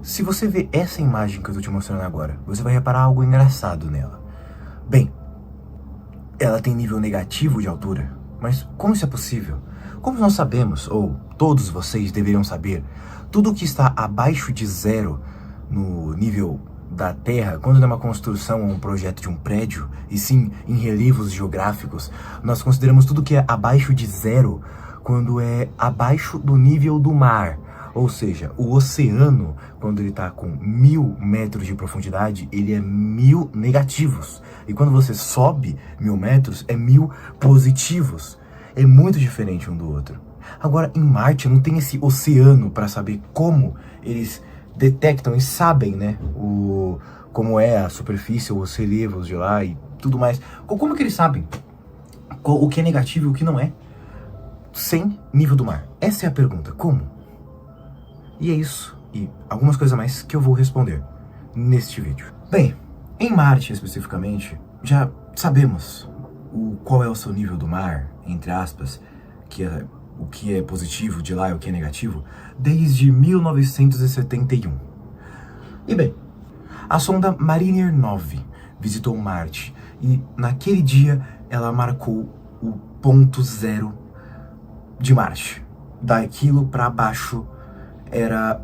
Se você ver essa imagem que eu tô te mostrando agora, você vai reparar algo engraçado nela. Bem, ela tem nível negativo de altura, mas como isso é possível? Como nós sabemos, ou todos vocês deveriam saber, tudo que está abaixo de zero no nível da Terra, quando é uma construção ou um projeto de um prédio, e sim em relevos geográficos, nós consideramos tudo que é abaixo de zero quando é abaixo do nível do mar. Ou seja, o oceano, quando ele está com 1000 metros de profundidade, ele é 1000 negativos. E quando você sobe 1000 metros, é 1000 positivos. É muito diferente um do outro. Agora, em Marte, não tem esse oceano para saber como eles detectam e sabem, né, como é a superfície, os relevos de lá e tudo mais. Como que eles sabem o que é negativo e o que não é? Sem nível do mar. Essa é a pergunta. Como? E é isso, e algumas coisas a mais que eu vou responder neste vídeo. Bem, em Marte especificamente, já sabemos qual é o seu nível do mar, entre aspas, o que é positivo de lá e o que é negativo, desde 1971. E bem, a sonda Mariner 9 visitou Marte e naquele dia ela marcou o ponto zero de Marte. Daquilo para baixo era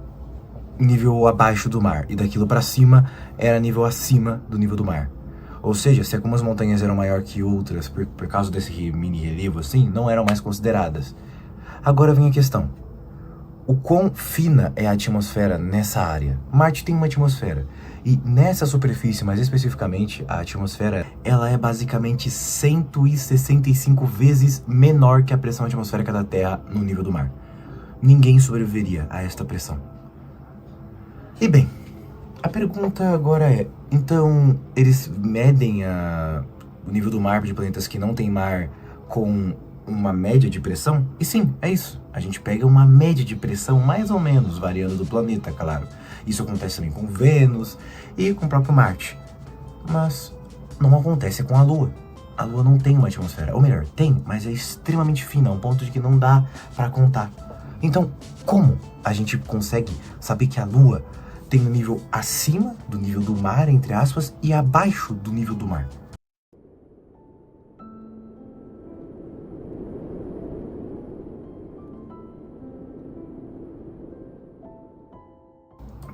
nível abaixo do mar, e daquilo para cima era nível acima do nível do mar. Ou seja, se algumas montanhas eram maior que outras por causa desse mini relevo assim, não eram mais consideradas. Agora vem a questão: o quão fina é a atmosfera nessa área? Marte tem uma atmosfera, e nessa superfície, mais especificamente, a atmosfera, ela é basicamente 165 vezes menor que a pressão atmosférica da Terra no nível do mar. Ninguém sobreviveria a esta pressão. E bem, a pergunta agora é, então eles medem o nível do mar de planetas que não tem mar com uma média de pressão? E sim, é isso. A gente pega uma média de pressão mais ou menos, variando do planeta, claro. Isso acontece também com Vênus e com o próprio Marte. Mas não acontece com a Lua. A Lua não tem uma atmosfera. Ou melhor, tem, mas é extremamente fina, a um ponto de que não dá para contar. Então, como a gente consegue saber que a Lua tem um nível acima do nível do mar, entre aspas, e abaixo do nível do mar?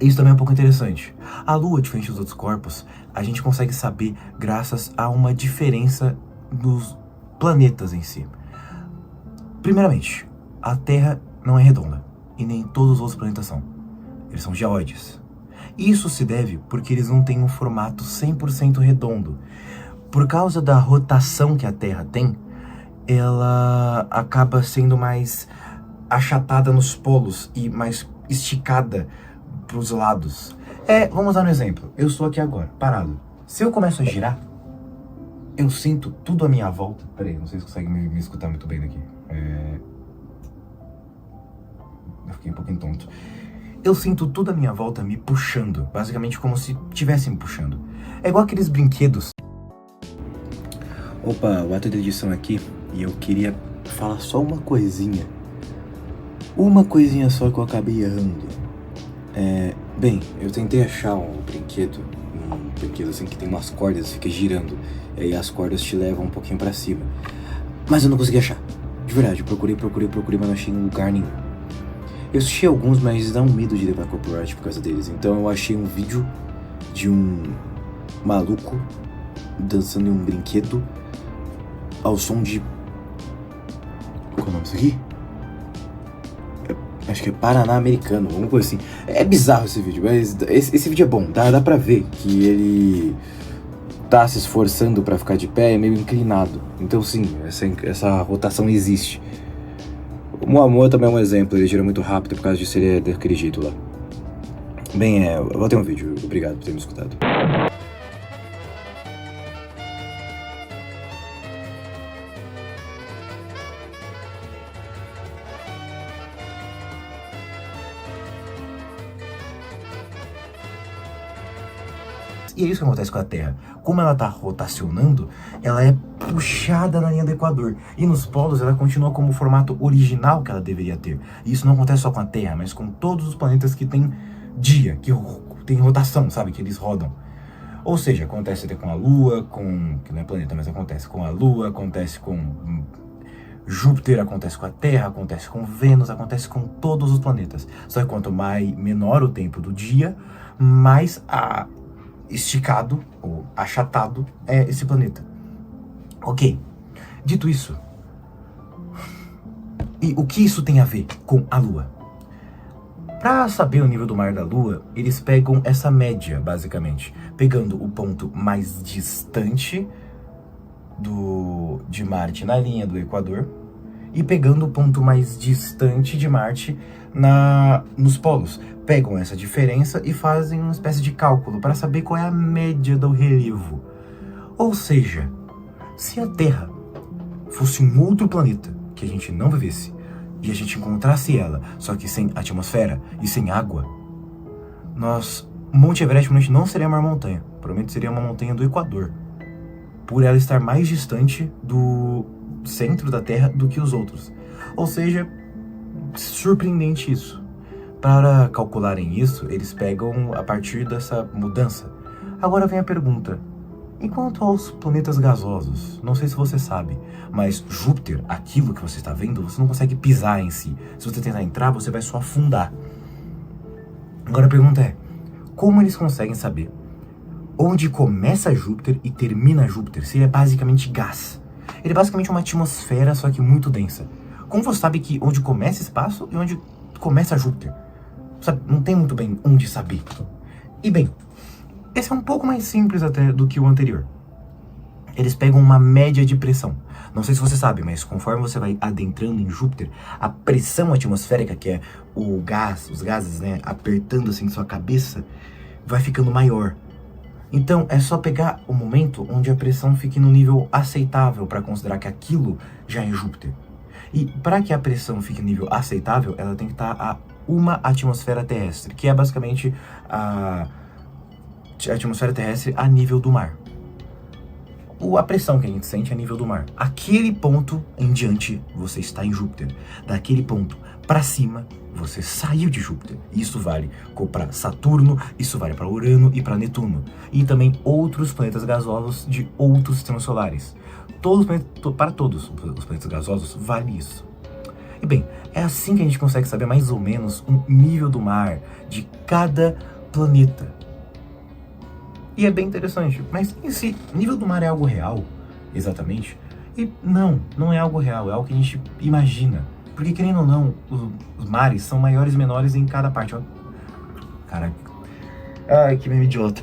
Isso também é um pouco interessante. A Lua, diferente dos outros corpos, a gente consegue saber graças a uma diferença dos planetas em si. Primeiramente, a Terra não é redonda, e nem todos os outros planetas são. Eles são geóides. Isso se deve porque eles não têm um formato 100% redondo. Por causa da rotação que a Terra tem, ela acaba sendo mais achatada nos polos e mais esticada para os lados. Vamos dar um exemplo. Eu estou aqui agora, parado. Se eu começo a girar, eu sinto tudo à minha volta. Peraí, não sei se consegue me escutar muito bem daqui. Eu fiquei um pouquinho tonto. Eu sinto tudo à minha volta me puxando, basicamente como se estivesse me puxando. É igual aqueles brinquedos. Opa, o ato de edição aqui, e eu queria falar só uma coisinha. Uma coisinha só que eu acabei errando. Bem, eu tentei achar um brinquedo assim que tem umas cordas, fica girando, e aí as cordas te levam um pouquinho pra cima. Mas eu não consegui achar. De verdade, eu procurei, mas não achei em lugar nenhum. Eu assisti alguns, mas dá um medo de levar copyright por causa deles. Então eu achei um vídeo de um maluco dançando em um brinquedo ao som de... Qual é o nome disso aqui? Acho que é Paraná Americano, alguma coisa assim. É bizarro esse vídeo, mas esse vídeo é bom. Dá pra ver que ele tá se esforçando pra ficar de pé, é meio inclinado. Então sim, essa rotação existe. O Moamua também é um exemplo, ele gira muito rápido, por causa disso ele é daquele jeito lá. Bem, eu vou ter um vídeo, obrigado por ter me escutado. E é isso que acontece com a Terra. Como ela está rotacionando, ela é puxada na linha do Equador. E nos polos ela continua como o formato original que ela deveria ter. E isso não acontece só com a Terra, mas com todos os planetas que têm dia, que tem rotação, sabe? Que eles rodam. Ou seja, acontece até com a Lua, que não é planeta, mas acontece com a Lua, acontece com Júpiter, acontece com a Terra, acontece com Vênus, acontece com todos os planetas. Só que quanto menor o tempo do dia, mais esticado ou achatado é esse planeta. Ok, dito isso, e o que isso tem a ver com a Lua? Para saber o nível do mar da Lua, eles pegam essa média, basicamente, pegando o ponto mais distante de Marte na linha do Equador e pegando o ponto mais distante de Marte nos polos. Pegam essa diferença e fazem uma espécie de cálculo para saber qual é a média do relevo. Ou seja, se a Terra fosse um outro planeta que a gente não vivesse e a gente encontrasse ela, só que sem atmosfera e sem água, Monte Everest provavelmente não seria uma montanha, provavelmente seria uma montanha do Equador, por ela estar mais distante do centro da Terra do que os outros. Ou seja, surpreendente isso. Para calcularem isso, eles pegam a partir dessa mudança. Agora vem a pergunta: e quanto aos planetas gasosos? Não sei se você sabe, mas Júpiter, aquilo que você está vendo, você não consegue pisar em si. Se você tentar entrar, você vai só afundar. Agora a pergunta é: como eles conseguem saber onde começa Júpiter e termina Júpiter, se ele é basicamente gás? Ele é basicamente uma atmosfera, só que muito densa. Como você sabe que onde começa espaço e onde começa Júpiter? Sabe, não tem muito bem onde saber. E bem, esse é um pouco mais simples até do que o anterior. Eles pegam uma média de pressão. Não sei se você sabe, mas conforme você vai adentrando em Júpiter, a pressão atmosférica, que é os gases, né, apertando assim sua cabeça, vai ficando maior. Então é só pegar o momento onde a pressão fique no nível aceitável para considerar que aquilo já é Júpiter. E para que a pressão fique no nível aceitável, ela tem que estar a uma atmosfera terrestre, que é basicamente a atmosfera terrestre a nível do mar. A pressão que a gente sente é a nível do mar. Aquele ponto em diante, você está em Júpiter. Daquele ponto para cima, você saiu de Júpiter. Isso vale para Saturno, isso vale para Urano e para Netuno. E também outros planetas gasosos de outros sistemas solares. Para todos os planetas gasosos, vale isso. E bem, é assim que a gente consegue saber mais ou menos o nível do mar de cada planeta. E é bem interessante, mas em si, nível do mar é algo real, exatamente? E não é algo real, é algo que a gente imagina. Porque, querendo ou não, os mares são maiores e menores em cada parte. Caraca. Ai, que meme idiota.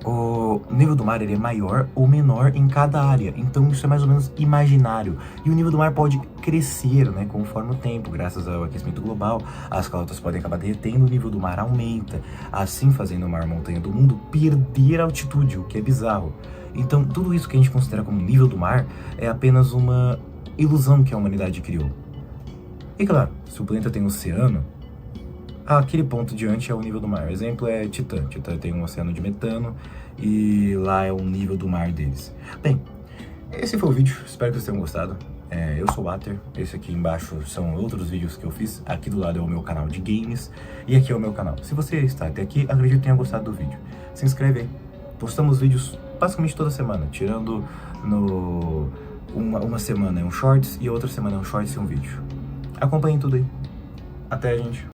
O nível do mar ele é maior ou menor em cada área, então isso é mais ou menos imaginário. E o nível do mar pode crescer, né, conforme o tempo, graças ao aquecimento global. As calotas podem acabar derretendo, o nível do mar aumenta, assim fazendo a maior montanha do mundo perder altitude, o que é bizarro. Então tudo isso que a gente considera como nível do mar é apenas uma ilusão que a humanidade criou. E claro, se o planeta tem oceano, aquele ponto diante é o nível do mar. O exemplo é Titã. Titã tem um oceano de metano e lá é o nível do mar deles. Bem, esse foi o vídeo. Espero que vocês tenham gostado. Eu sou o Water. Esse aqui embaixo são outros vídeos que eu fiz. Aqui do lado é o meu canal de games e aqui é o meu canal. Se você está até aqui, acredito que tenha gostado do vídeo. Se inscreve aí. Postamos vídeos basicamente toda semana, tirando uma semana é um shorts e outra semana é um shorts e um vídeo. Acompanhem tudo aí. Até, gente.